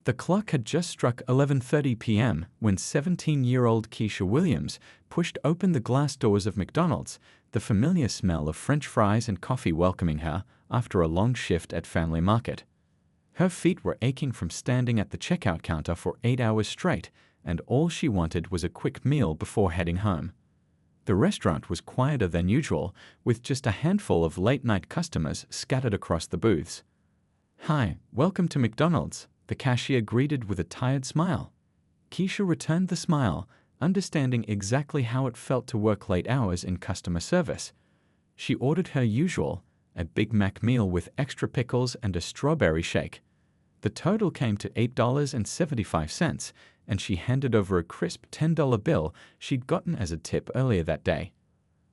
The clock had just struck 11:30 p.m. when 17-year-old Keisha Williams pushed open the glass doors of McDonald's, the familiar smell of French fries and coffee welcoming her after a long shift at Family Market. Her feet were aching from standing at the checkout counter for 8 hours straight, and all she wanted was a quick meal before heading home. The restaurant was quieter than usual, with just a handful of late-night customers scattered across the booths. "Hi, welcome to McDonald's," the cashier greeted with a tired smile. Keisha returned the smile, understanding exactly how it felt to work late hours in customer service. She ordered her usual, a Big Mac meal with extra pickles and a strawberry shake. The total came to $8.75, and she handed over a crisp $10 bill she'd gotten as a tip earlier that day.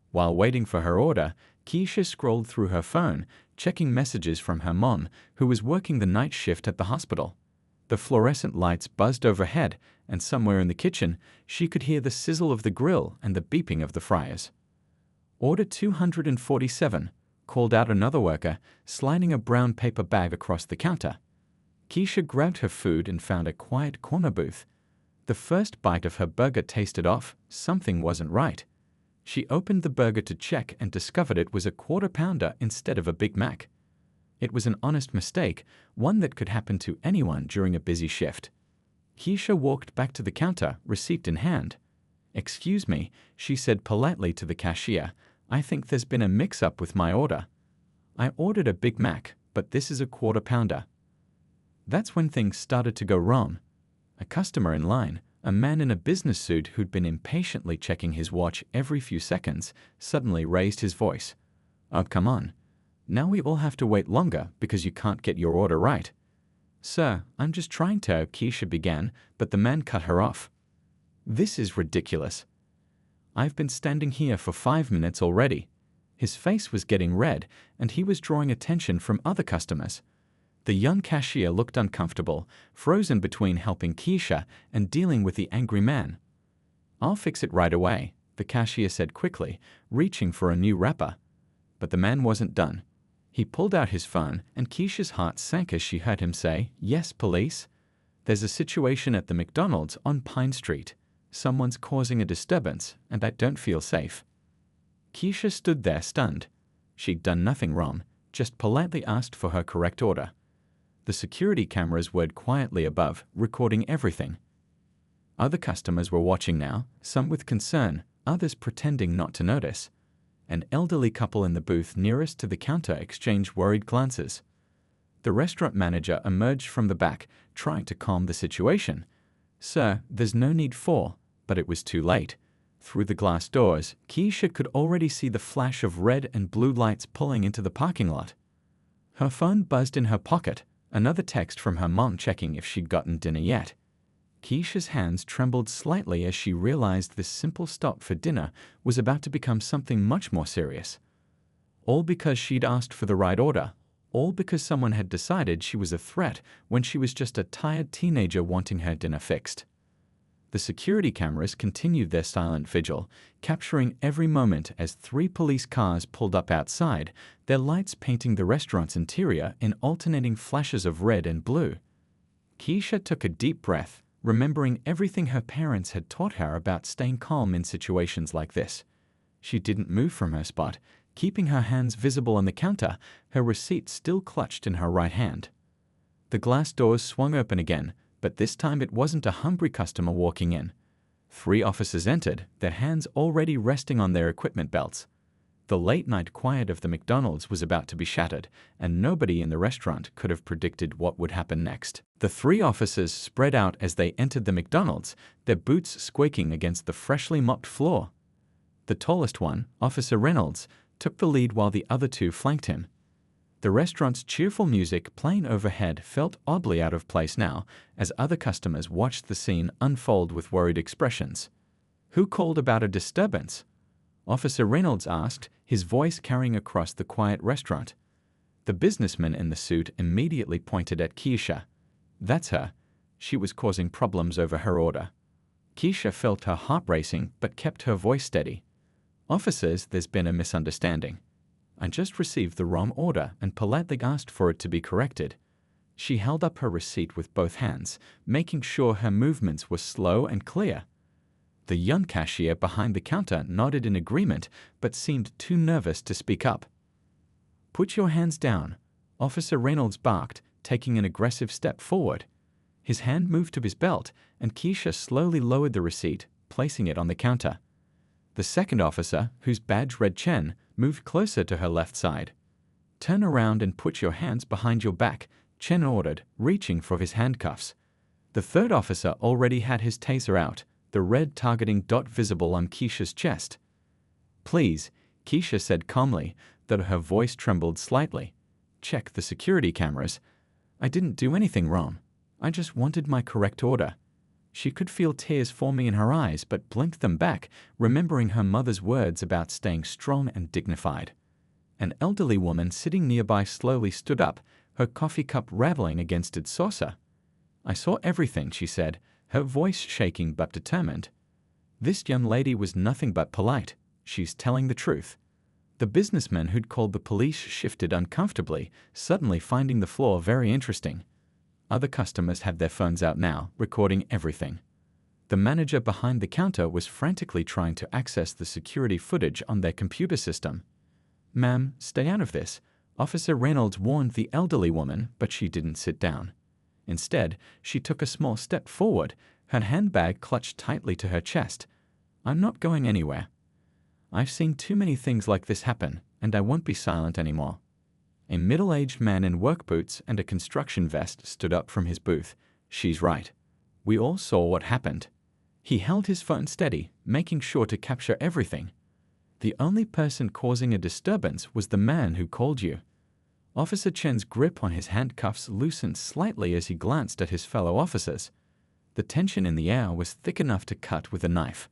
While waiting for her order, Keisha scrolled through her phone, checking messages from her mom, who was working the night shift at the hospital. The fluorescent lights buzzed overhead, and somewhere in the kitchen, she could hear the sizzle of the grill and the beeping of the fryers. "Order 247, called out another worker, sliding a brown paper bag across the counter. Keisha grabbed her food and found a quiet corner booth. The first bite of her burger tasted off. Something wasn't right. She opened the burger to check and discovered it was a Quarter Pounder instead of a Big Mac. It was an honest mistake, one that could happen to anyone during a busy shift. Keisha walked back to the counter, receipt in hand. "Excuse me," she said politely to the cashier. "I think there's been a mix-up with my order. I ordered a Big Mac, but this is a Quarter Pounder." That's when things started to go wrong. A customer in line, a man in a business suit who'd been impatiently checking his watch every few seconds, suddenly raised his voice. "Oh, come on. Now we all have to wait longer because you can't get your order right." "Sir, I'm just trying to," Keisha began, but the man cut her off. "This is ridiculous. I've been standing here for 5 minutes already." His face was getting red, and he was drawing attention from other customers. The young cashier looked uncomfortable, frozen between helping Keisha and dealing with the angry man. "I'll fix it right away," the cashier said quickly, reaching for a new wrapper. But the man wasn't done. He pulled out his phone, and Keisha's heart sank as she heard him say, "Yes, police. There's a situation at the McDonald's on Pine Street. Someone's causing a disturbance, and I don't feel safe." Keisha stood there stunned. She'd done nothing wrong, just politely asked for her correct order. The security cameras whirred quietly above, recording everything. Other customers were watching now, some with concern, others pretending not to notice. An elderly couple in the booth nearest to the counter exchanged worried glances. The restaurant manager emerged from the back, trying to calm the situation. "Sir, there's no need for," but it was too late. Through the glass doors, Keisha could already see the flash of red and blue lights pulling into the parking lot. Her phone buzzed in her pocket, another text from her mom checking if she'd gotten dinner yet. Keisha's hands trembled slightly as she realized this simple stop for dinner was about to become something much more serious. All because she'd asked for the right order, all because someone had decided she was a threat when she was just a tired teenager wanting her dinner fixed. The security cameras continued their silent vigil, capturing every moment as 3 police cars pulled up outside, their lights painting the restaurant's interior in alternating flashes of red and blue. Keisha took a deep breath, remembering everything her parents had taught her about staying calm in situations like this. She didn't move from her spot, keeping her hands visible on the counter, her receipt still clutched in her right hand. The glass doors swung open again, but this time it wasn't a hungry customer walking in. 3 officers entered, their hands already resting on their equipment belts. The late-night quiet of the McDonald's was about to be shattered, and nobody in the restaurant could have predicted what would happen next. The 3 officers spread out as they entered the McDonald's, their boots squeaking against the freshly mopped floor. The tallest one, Officer Reynolds, took the lead while the other 2 flanked him. The restaurant's cheerful music playing overhead felt oddly out of place now, as other customers watched the scene unfold with worried expressions. "Who called about a disturbance?" Officer Reynolds asked, his voice carrying across the quiet restaurant. The businessman in the suit immediately pointed at Keisha. "That's her. She was causing problems over her order." Keisha felt her heart racing but kept her voice steady. "Officers, there's been a misunderstanding. I just received the wrong order and politely asked for it to be corrected." She held up her receipt with both hands, making sure her movements were slow and clear. The young cashier behind the counter nodded in agreement but seemed too nervous to speak up. "Put your hands down," Officer Reynolds barked, taking an aggressive step forward. His hand moved to his belt, and Keisha slowly lowered the receipt, placing it on the counter. The second officer, whose badge read Chen, moved closer to her left side. "Turn around and put your hands behind your back," Chen ordered, reaching for his handcuffs. The third officer already had his taser out, the red targeting dot visible on Keisha's chest. "Please," Keisha said calmly, though her voice trembled slightly. "Check the security cameras. I didn't do anything wrong. I just wanted my correct order." She could feel tears forming in her eyes but blinked them back, remembering her mother's words about staying strong and dignified. An elderly woman sitting nearby slowly stood up, her coffee cup rattling against its saucer. "I saw everything," she said, her voice shaking but determined. This young lady was nothing but polite. She's telling the truth. The businessman who'd called the police shifted uncomfortably, suddenly finding the floor very interesting. Other customers had their phones out now, recording everything. The manager behind the counter was frantically trying to access the security footage on their computer system. "Ma'am, stay out of this," Officer Reynolds warned the elderly woman, but she didn't sit down. Instead, she took a small step forward, her handbag clutched tightly to her chest. "I'm not going anywhere. I've seen too many things like this happen, and I won't be silent anymore." A middle-aged man in work boots and a construction vest stood up from his booth. "She's right. We all saw what happened." He held his phone steady, making sure to capture everything. "The only person causing a disturbance was the man who called you." Officer Chen's grip on his handcuffs loosened slightly as he glanced at his fellow officers. The tension in the air was thick enough to cut with a knife.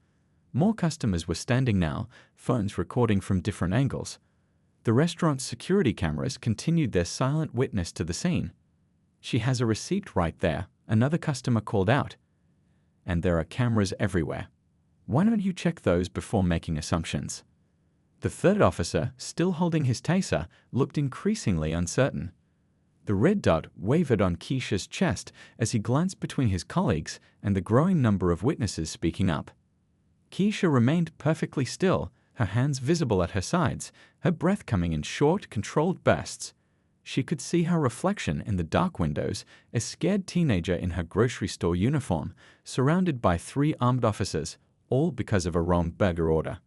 More customers were standing now, phones recording from different angles. The restaurant's security cameras continued their silent witness to the scene. "She has a receipt right there," another customer called out. "And there are cameras everywhere. Why don't you check those before making assumptions?" The third officer, still holding his taser, looked increasingly uncertain. The red dot wavered on Keisha's chest as he glanced between his colleagues and the growing number of witnesses speaking up. Keisha remained perfectly still, her hands visible at her sides, her breath coming in short, controlled bursts. She could see her reflection in the dark windows, a scared teenager in her grocery store uniform, surrounded by 3 armed officers, all because of a wrong burger order.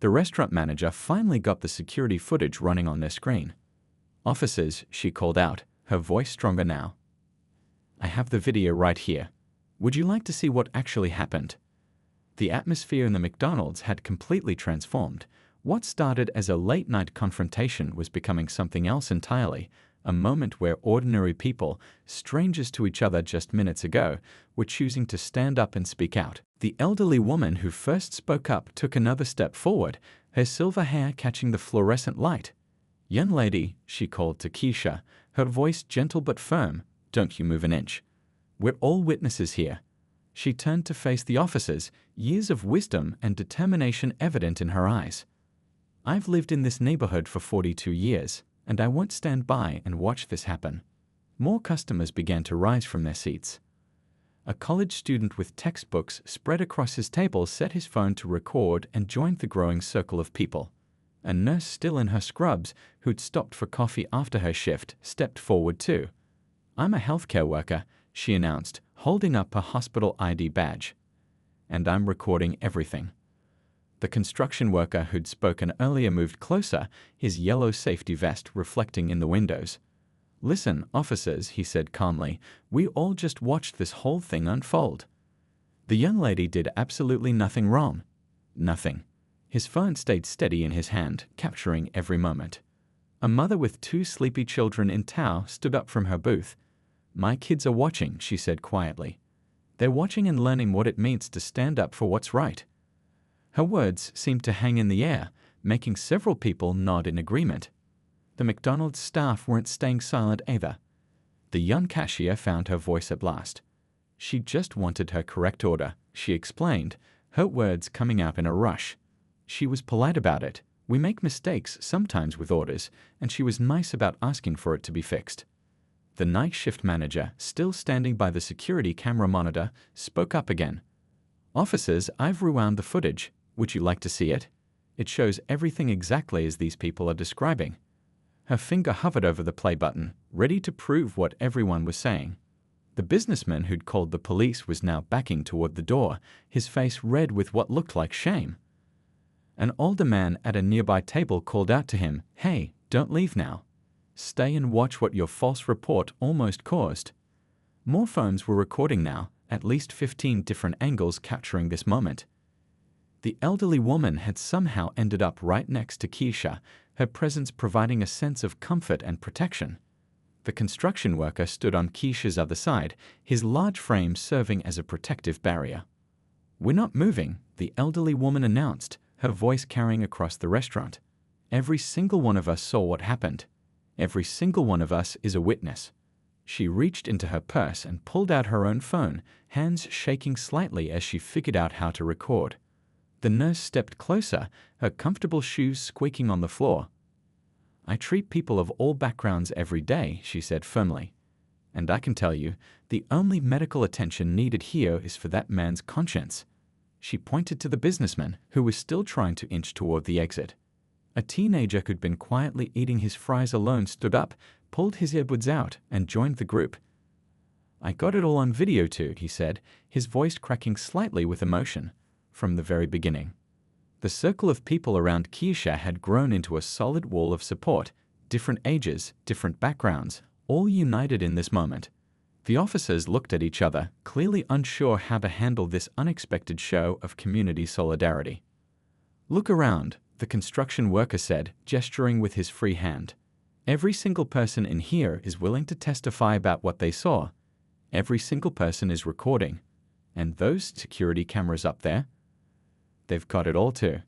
The restaurant manager finally got the security footage running on their screen. "Officers," she called out, her voice stronger now. "I have the video right here. Would you like to see what actually happened?" The atmosphere in the McDonald's had completely transformed. What started as a late-night confrontation was becoming something else entirely, a moment where ordinary people, strangers to each other just minutes ago, were choosing to stand up and speak out. The elderly woman who first spoke up took another step forward, her silver hair catching the fluorescent light. "Young lady," she called to Keisha, her voice gentle but firm, "don't you move an inch. We're all witnesses here." She turned to face the officers, years of wisdom and determination evident in her eyes. "I've lived in this neighborhood for 42 years, and I won't stand by and watch this happen." More customers began to rise from their seats. A college student with textbooks spread across his table set his phone to record and joined the growing circle of people. A nurse still in her scrubs, who'd stopped for coffee after her shift, stepped forward too. "I'm a healthcare worker," she announced, holding up a hospital ID badge. "And I'm recording everything." The construction worker who'd spoken earlier moved closer, his yellow safety vest reflecting in the windows. "Listen, officers," he said calmly, "we all just watched this whole thing unfold. The young lady did absolutely nothing wrong. Nothing." His phone stayed steady in his hand, capturing every moment. A mother with 2 sleepy children in tow stood up from her booth. "My kids are watching," she said quietly. "They're watching and learning what it means to stand up for what's right." Her words seemed to hang in the air, making several people nod in agreement. The McDonald's staff weren't staying silent either. The young cashier found her voice at last. She just wanted her correct order, she explained, her words coming out in a rush. She was polite about it. "We make mistakes sometimes with orders," and she was nice about asking for it to be fixed. The night shift manager, still standing by the security camera monitor, spoke up again. "Officers, I've rewound the footage. Would you like to see it? It shows everything exactly as these people are describing." Her finger hovered over the play button, ready to prove what everyone was saying. The businessman who'd called the police was now backing toward the door, his face red with what looked like shame. An older man at a nearby table called out to him, "Hey, don't leave now. Stay and watch what your false report almost caused." More phones were recording now, at least 15 different angles capturing this moment. The elderly woman had somehow ended up right next to Keisha, her presence providing a sense of comfort and protection. The construction worker stood on Keisha's other side, his large frame serving as a protective barrier. "We're not moving," the elderly woman announced, her voice carrying across the restaurant. "Every single one of us saw what happened. Every single one of us is a witness." She reached into her purse and pulled out her own phone, hands shaking slightly as she figured out how to record. The nurse stepped closer, her comfortable shoes squeaking on the floor. "I treat people of all backgrounds every day," she said firmly. "And I can tell you, the only medical attention needed here is for that man's conscience." She pointed to the businessman, who was still trying to inch toward the exit. A teenager who'd been quietly eating his fries alone stood up, pulled his earbuds out, and joined the group. "I got it all on video too," he said, his voice cracking slightly with emotion. "From the very beginning." The circle of people around Keisha had grown into a solid wall of support, different ages, different backgrounds, all united in this moment. The officers looked at each other, clearly unsure how to handle this unexpected show of community solidarity. "Look around," the construction worker said, gesturing with his free hand. "Every single person in here is willing to testify about what they saw. Every single person is recording. And those security cameras up there? They've got it all too."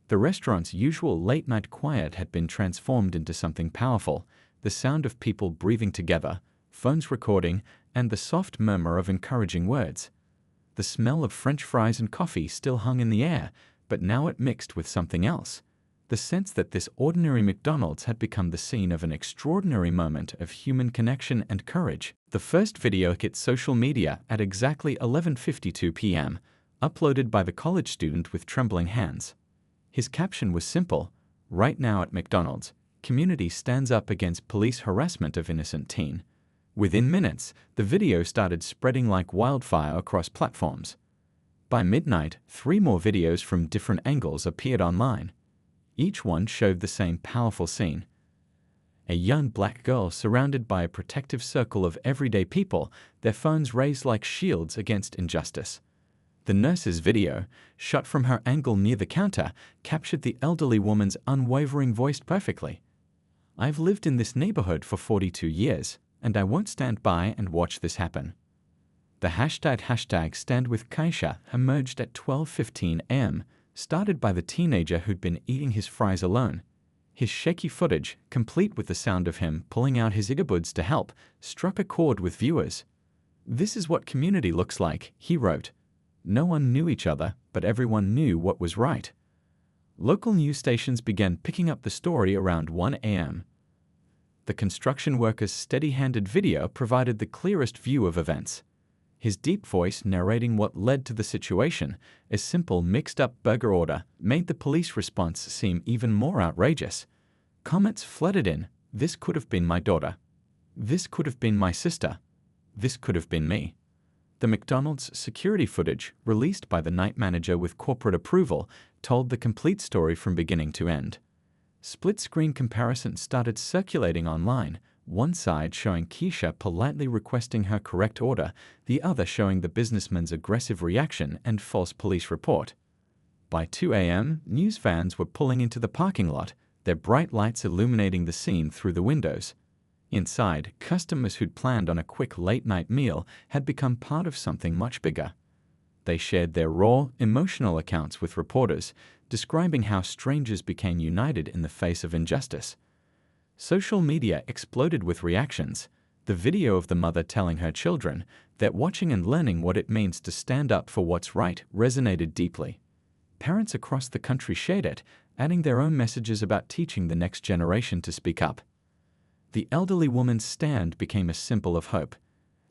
The restaurant's usual late-night quiet had been transformed into something powerful, the sound of people breathing together, phones recording, and the soft murmur of encouraging words. The smell of French fries and coffee still hung in the air, but now it mixed with something else. The sense that this ordinary McDonald's had become the scene of an extraordinary moment of human connection and courage. The first video hit social media at exactly 11:52 p.m., uploaded by the college student with trembling hands. His caption was simple: "Right now at McDonald's, community stands up against police harassment of innocent teen." Within minutes, the video started spreading like wildfire across platforms. By midnight, 3 more videos from different angles appeared online. Each one showed the same powerful scene. A young black girl surrounded by a protective circle of everyday people, their phones raised like shields against injustice. The nurse's video, shot from her angle near the counter, captured the elderly woman's unwavering voice perfectly. "I've lived in this neighborhood for 42 years, and I won't stand by and watch this happen." The hashtag Stand With Keisha emerged at 12:15 a.m., started by the teenager who'd been eating his fries alone. His shaky footage, complete with the sound of him pulling out his earbuds to help, struck a chord with viewers. "This is what community looks like," he wrote. No one knew each other, but everyone knew what was right. Local news stations began picking up the story around 1 a.m. The construction worker's steady-handed video provided the clearest view of events. His deep voice narrating what led to the situation, a simple mixed-up burger order, made the police response seem even more outrageous. Comments flooded in: "This could have been my daughter. This could have been my sister. This could have been me." The McDonald's security footage, released by the night manager with corporate approval, told the complete story from beginning to end. Split-screen comparisons started circulating online, one side showing Keisha politely requesting her correct order, the other showing the businessman's aggressive reaction and false police report. By 2 a.m., news vans were pulling into the parking lot, their bright lights illuminating the scene through the windows. Inside, customers who'd planned on a quick late-night meal had become part of something much bigger. They shared their raw, emotional accounts with reporters, describing how strangers became united in the face of injustice. Social media exploded with reactions. The video of the mother telling her children that watching and learning what it means to stand up for what's right resonated deeply. Parents across the country shared it, adding their own messages about teaching the next generation to speak up. The elderly woman's stand became a symbol of hope.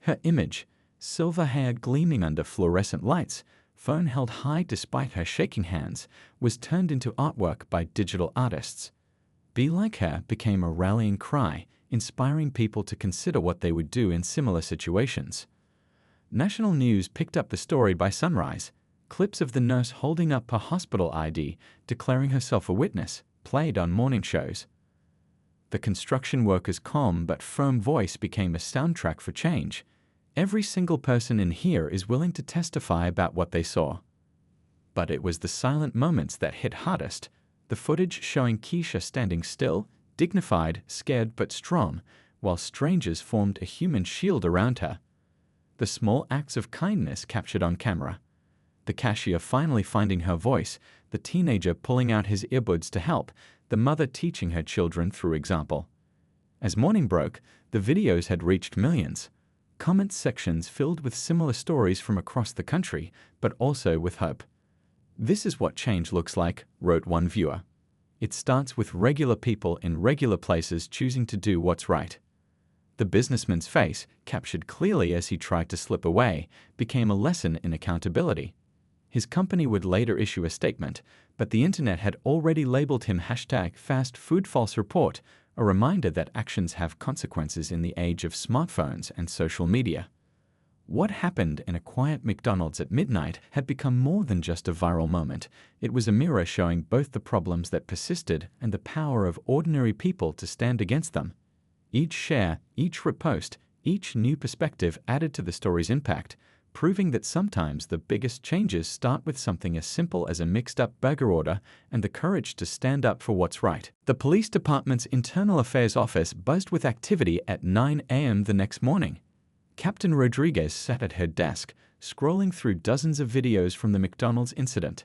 Her image, silver hair gleaming under fluorescent lights, phone held high despite her shaking hands, was turned into artwork by digital artists. Be Like Her became a rallying cry, inspiring people to consider what they would do in similar situations. National news picked up the story by sunrise. Clips of the nurse holding up her hospital ID, declaring herself a witness, played on morning shows. The construction worker's calm but firm voice became a soundtrack for change. Every single person in here is willing to testify about what they saw. But it was the silent moments that hit hardest. The footage showing Keisha standing still, dignified, scared but strong, while strangers formed a human shield around her. The small acts of kindness captured on camera. The cashier finally finding her voice, the teenager pulling out his earbuds to help, the mother teaching her children through example. As morning broke, the videos had reached millions. Comment sections filled with similar stories from across the country, but also with hope. "This is what change looks like," wrote one viewer. "It starts with regular people in regular places choosing to do what's right." The businessman's face, captured clearly as he tried to slip away, became a lesson in accountability. His company would later issue a statement, but the internet had already labeled him #FastFoodFalseReport, a reminder that actions have consequences in the age of smartphones and social media. What happened in a quiet McDonald's at midnight had become more than just a viral moment. It was a mirror showing both the problems that persisted and the power of ordinary people to stand against them. Each share, each repost, each new perspective added to the story's impact, proving that sometimes the biggest changes start with something as simple as a mixed-up burger order and the courage to stand up for what's right. The police department's internal affairs office buzzed with activity at 9 a.m. the next morning. Captain Rodriguez sat at her desk, scrolling through dozens of videos from the McDonald's incident.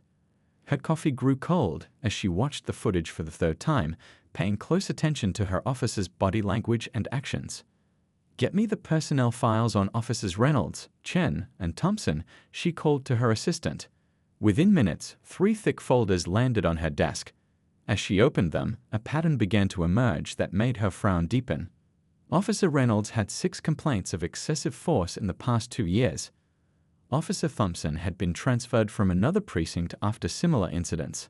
Her coffee grew cold as she watched the footage for the third time, paying close attention to her officer's body language and actions. "Get me the personnel files on Officers Reynolds, Chen, and Thompson," she called to her assistant. Within minutes, 3 thick folders landed on her desk. As she opened them, a pattern began to emerge that made her frown deepen. Officer Reynolds had 6 complaints of excessive force in the past 2 years. Officer Thompson had been transferred from another precinct after similar incidents.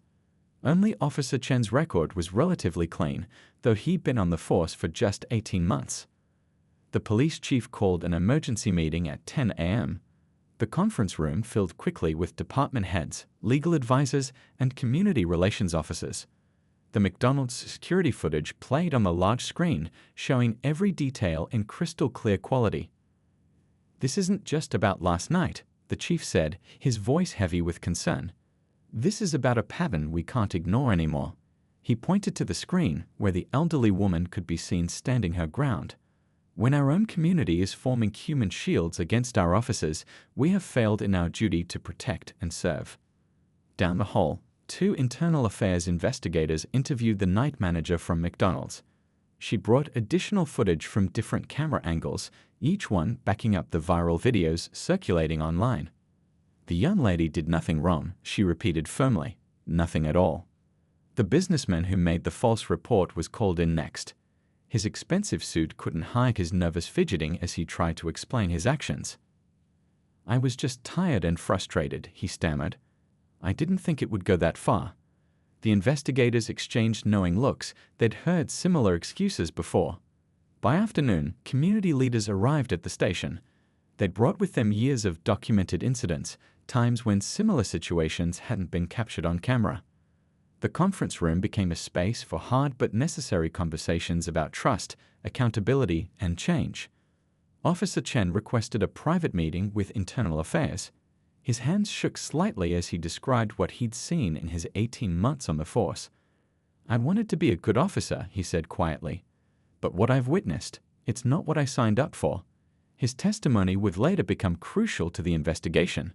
Only Officer Chen's record was relatively clean, though he'd been on the force for just 18 months. The police chief called an emergency meeting at 10 a.m. The conference room filled quickly with department heads, legal advisors, and community relations officers. The McDonald's security footage played on the large screen, showing every detail in crystal clear quality. "This isn't just about last night," the chief said, his voice heavy with concern. "This is about a pattern we can't ignore anymore." He pointed to the screen, where the elderly woman could be seen standing her ground. "When our own community is forming human shields against our officers, we have failed in our duty to protect and serve." Down the hall, 2 internal affairs investigators interviewed the night manager from McDonald's. She brought additional footage from different camera angles, each one backing up the viral videos circulating online. "The young lady did nothing wrong," she repeated firmly. "Nothing at all." The businessman who made the false report was called in next. His expensive suit couldn't hide his nervous fidgeting as he tried to explain his actions. "I was just tired and frustrated," he stammered. "I didn't think it would go that far." The investigators exchanged knowing looks. They'd heard similar excuses before. By afternoon, community leaders arrived at the station. They'd brought with them years of documented incidents, times when similar situations hadn't been captured on camera. The conference room became a space for hard but necessary conversations about trust, accountability, and change. Officer Chen requested a private meeting with Internal Affairs. His hands shook slightly as he described what he'd seen in his 18 months on the force. "I wanted to be a good officer," he said quietly. "But what I've witnessed, it's not what I signed up for." His testimony would later become crucial to the investigation.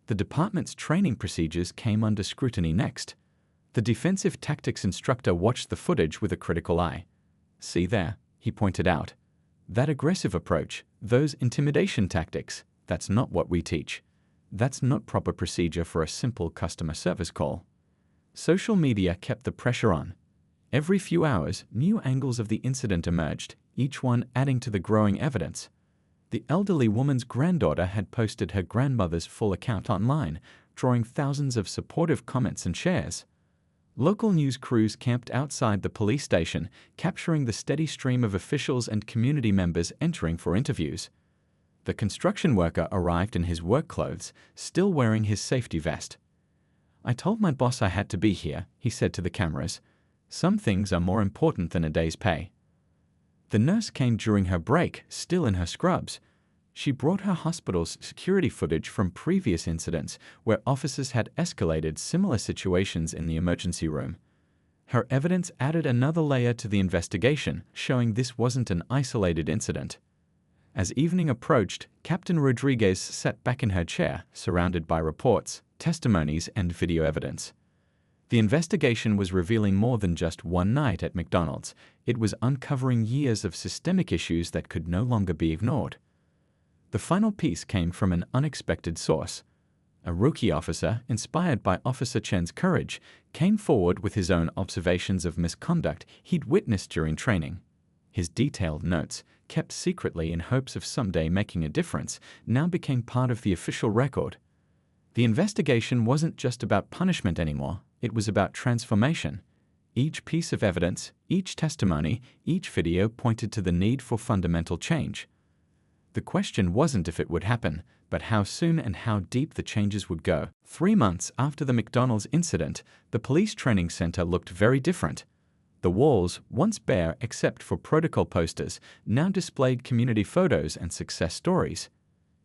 The department's training procedures came under scrutiny next. The defensive tactics instructor watched the footage with a critical eye. "See there," he pointed out. "That aggressive approach, those intimidation tactics, that's not what we teach. That's not proper procedure for a simple customer service call." Social media kept the pressure on. Every few hours, new angles of the incident emerged, each one adding to the growing evidence. The elderly woman's granddaughter had posted her grandmother's full account online, drawing thousands of supportive comments and shares. Local news crews camped outside the police station, capturing the steady stream of officials and community members entering for interviews. The construction worker arrived in his work clothes, still wearing his safety vest. "I told my boss I had to be here," he said to the cameras. "Some things are more important than a day's pay." The nurse came during her break, still in her scrubs. She brought her hospital's security footage from previous incidents where officers had escalated similar situations in the emergency room. Her evidence added another layer to the investigation, showing this wasn't an isolated incident. As evening approached, Captain Rodriguez sat back in her chair, surrounded by reports, testimonies, and video evidence. The investigation was revealing more than just one night at McDonald's. It was uncovering years of systemic issues that could no longer be ignored. The final piece came from an unexpected source. A rookie officer, inspired by Officer Chen's courage, came forward with his own observations of misconduct he'd witnessed during training. His detailed notes, kept secretly in hopes of someday making a difference, now became part of the official record. The investigation wasn't just about punishment anymore, it was about transformation. Each piece of evidence, each testimony, each video pointed to the need for fundamental change. The question wasn't if it would happen, but how soon and how deep the changes would go. 3 months after the McDonald's incident, the police training center looked very different. The walls, once bare except for protocol posters, now displayed community photos and success stories.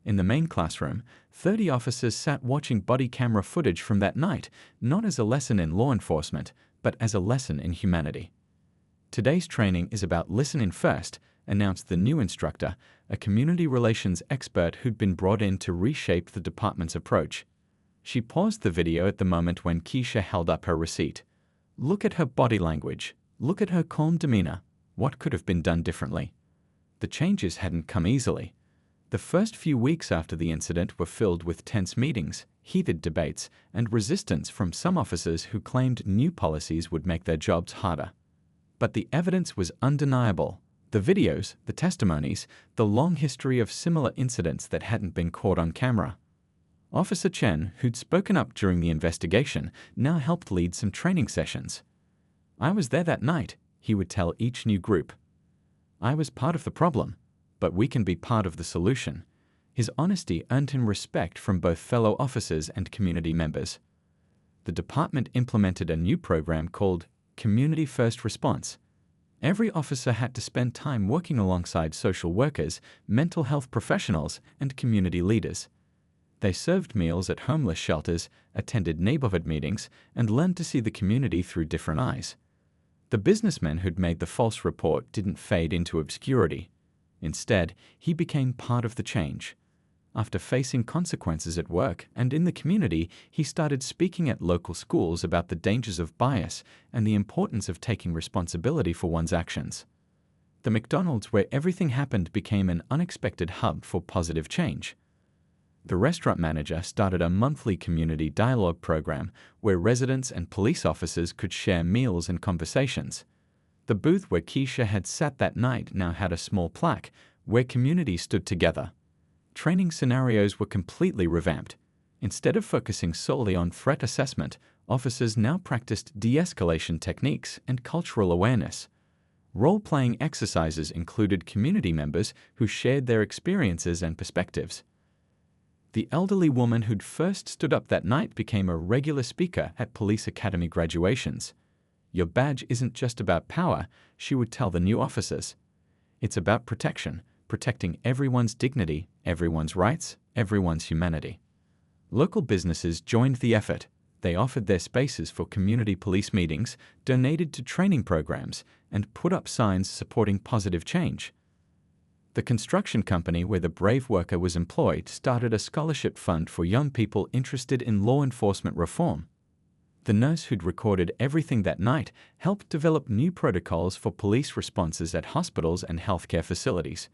In the main classroom, 30 officers sat watching body camera footage from that night, not as a lesson in law enforcement, but as a lesson in humanity. "Today's training is about listening first," announced the new instructor, a community relations expert who'd been brought in to reshape the department's approach. She paused the video at the moment when Keisha held up her receipt. "Look at her body language. Look at her calm demeanor. What could have been done differently?" The changes hadn't come easily. The first few weeks after the incident were filled with tense meetings, heated debates, and resistance from some officers who claimed new policies would make their jobs harder. But the evidence was undeniable. The videos, the testimonies, the long history of similar incidents that hadn't been caught on camera. Officer Chen, who'd spoken up during the investigation, now helped lead some training sessions. "I was there that night," he would tell each new group. "I was part of the problem, but we can be part of the solution." His honesty earned him respect from both fellow officers and community members. The department implemented a new program called Community First Response. Every officer had to spend time working alongside social workers, mental health professionals, and community leaders. They served meals at homeless shelters, attended neighborhood meetings, and learned to see the community through different eyes. The businessman who'd made the false report didn't fade into obscurity. Instead, he became part of the change. After facing consequences at work and in the community, he started speaking at local schools about the dangers of bias and the importance of taking responsibility for one's actions. The McDonald's where everything happened became an unexpected hub for positive change. The restaurant manager started a monthly community dialogue program where residents and police officers could share meals and conversations. The booth where Keisha had sat that night now had a small plaque where community stood together. Training scenarios were completely revamped. Instead of focusing solely on threat assessment, officers now practiced de-escalation techniques and cultural awareness. Role-playing exercises included community members who shared their experiences and perspectives. The elderly woman who'd first stood up that night became a regular speaker at police academy graduations. "Your badge isn't just about power," she would tell the new officers. "It's about protection, protecting everyone's dignity, everyone's rights, everyone's humanity." Local businesses joined the effort. They offered their spaces for community police meetings, donated to training programs, and put up signs supporting positive change. The construction company where the brave worker was employed started a scholarship fund for young people interested in law enforcement reform. The nurse who'd recorded everything that night helped develop new protocols for police responses at hospitals and healthcare facilities.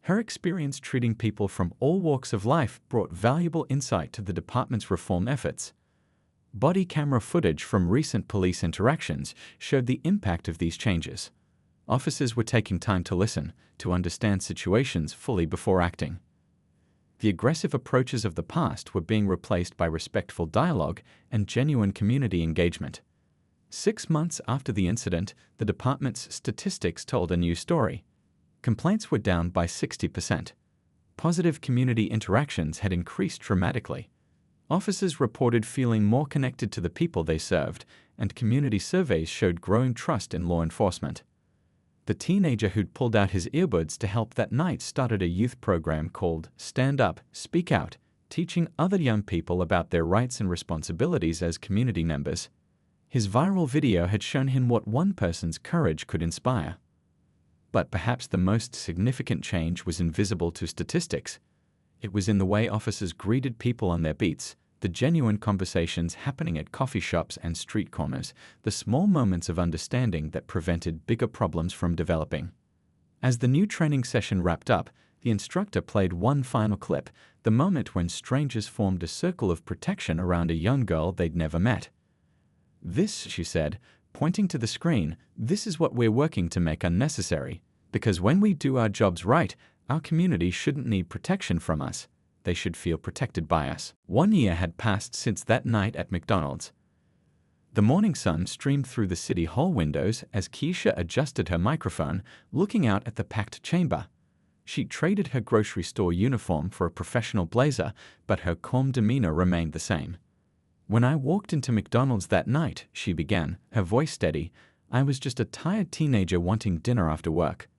Her experience treating people from all walks of life brought valuable insight to the department's reform efforts. Body camera footage from recent police interactions showed the impact of these changes. Officers were taking time to listen, to understand situations fully before acting. The aggressive approaches of the past were being replaced by respectful dialogue and genuine community engagement. 6 months after the incident, the department's statistics told a new story. Complaints were down by 60%. Positive community interactions had increased dramatically. Officers reported feeling more connected to the people they served, and community surveys showed growing trust in law enforcement. The teenager who'd pulled out his earbuds to help that night started a youth program called Stand Up, Speak Out, teaching other young people about their rights and responsibilities as community members. His viral video had shown him what one person's courage could inspire. But perhaps the most significant change was invisible to statistics. It was in the way officers greeted people on their beats, the genuine conversations happening at coffee shops and street corners, the small moments of understanding that prevented bigger problems from developing. As the new training session wrapped up, the instructor played one final clip, the moment when strangers formed a circle of protection around a young girl they'd never met. "This," she said, pointing to the screen, "this is what we're working to make unnecessary. Because when we do our jobs right, our community shouldn't need protection from us. They should feel protected by us." 1 year had passed since that night at McDonald's. The morning sun streamed through the city hall windows as Keisha adjusted her microphone, looking out at the packed chamber. She traded her grocery store uniform for a professional blazer, but her calm demeanor remained the same. "When I walked into McDonald's that night," she began, her voice steady, "I was just a tired teenager wanting dinner after work.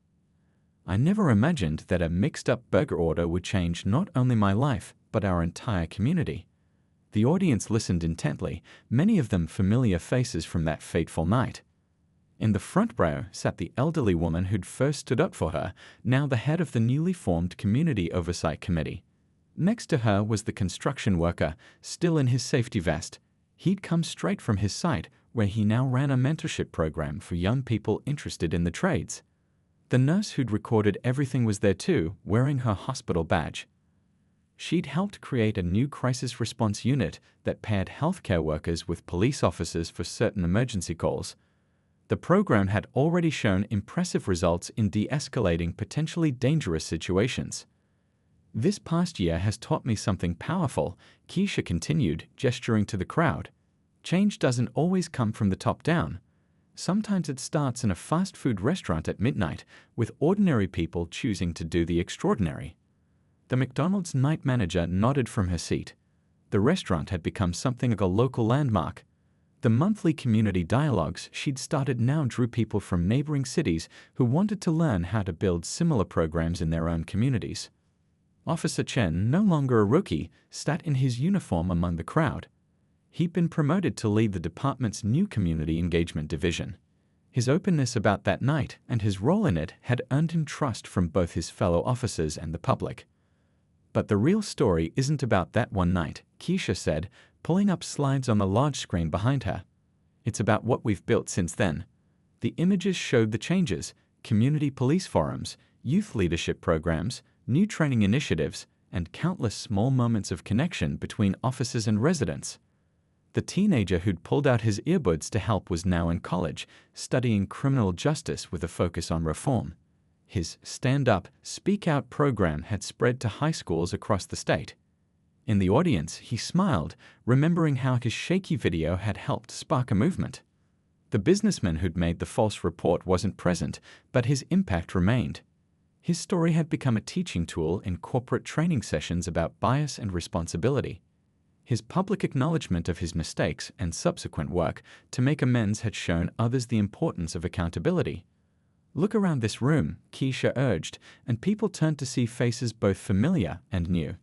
I never imagined that a mixed-up burger order would change not only my life, but our entire community." The audience listened intently, many of them familiar faces from that fateful night. In the front row sat the elderly woman who'd first stood up for her, now the head of the newly formed Community Oversight Committee. Next to her was the construction worker, still in his safety vest. He'd come straight from his site, where he now ran a mentorship program for young people interested in the trades. The nurse who'd recorded everything was there too, wearing her hospital badge. She'd helped create a new crisis response unit that paired healthcare workers with police officers for certain emergency calls. The program had already shown impressive results in de-escalating potentially dangerous situations. "This past year has taught me something powerful," Keisha continued, gesturing to the crowd. "Change doesn't always come from the top down. Sometimes it starts in a fast food restaurant at midnight, with ordinary people choosing to do the extraordinary." The McDonald's night manager nodded from her seat. The restaurant had become something of a local landmark. The monthly community dialogues she'd started now drew people from neighboring cities who wanted to learn how to build similar programs in their own communities. Officer Chen, no longer a rookie, sat in his uniform among the crowd. He'd been promoted to lead the department's new community engagement division. His openness about that night and his role in it had earned him trust from both his fellow officers and the public. "But the real story isn't about that one night," Keisha said, pulling up slides on the large screen behind her. "It's about what we've built since then." The images showed the changes: community police forums, youth leadership programs, new training initiatives, and countless small moments of connection between officers and residents. The teenager who'd pulled out his earbuds to help was now in college, studying criminal justice with a focus on reform. His Stand Up, Speak Out program had spread to high schools across the state. In the audience, he smiled, remembering how his shaky video had helped spark a movement. The businessman who'd made the false report wasn't present, but his impact remained. His story had become a teaching tool in corporate training sessions about bias and responsibility. His public acknowledgement of his mistakes and subsequent work to make amends had shown others the importance of accountability. "Look around this room," Keisha urged, and people turned to see faces both familiar and new.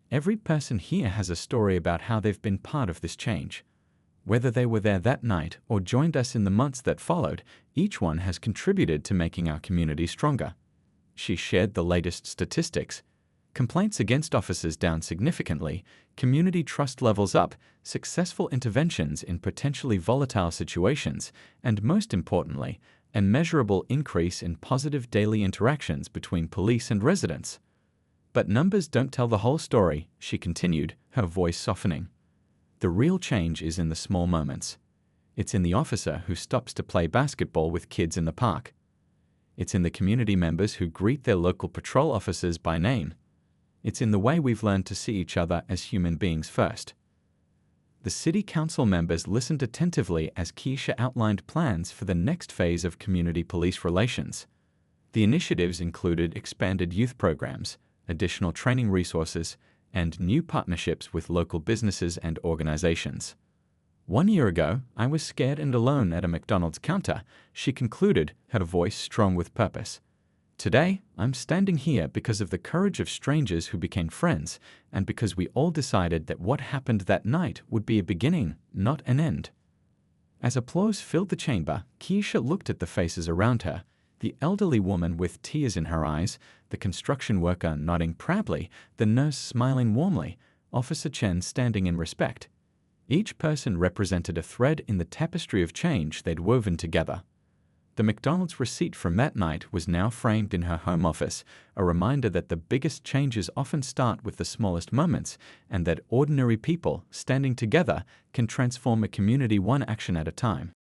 "Every person here has a story about how they've been part of this change. Whether they were there that night or joined us in the months that followed, each one has contributed to making our community stronger." She shared the latest statistics. Complaints against officers down significantly, community trust levels up, successful interventions in potentially volatile situations, and most importantly, a measurable increase in positive daily interactions between police and residents. "But numbers don't tell the whole story," she continued, her voice softening. The real change is in the small moments. It's in the officer who stops to play basketball with kids in the park. It's in the community members who greet their local patrol officers by name. It's in the way we've learned to see each other as human beings first. The city council members listened attentively as Keisha outlined plans for the next phase of community police relations. The initiatives included expanded youth programs, additional training resources, and new partnerships with local businesses and organizations. 1 year ago, I was scared and alone at a McDonald's counter, she concluded, her voice strong with purpose. Today, I'm standing here because of the courage of strangers who became friends, and because we all decided that what happened that night would be a beginning, not an end. As applause filled the chamber, Keisha looked at the faces around her, the elderly woman with tears in her eyes, the construction worker nodding proudly, the nurse smiling warmly, Officer Chen standing in respect. Each person represented a thread in the tapestry of change they'd woven together. The McDonald's receipt from that night was now framed in her home office, a reminder that the biggest changes often start with the smallest moments, and that ordinary people, standing together, can transform a community one action at a time.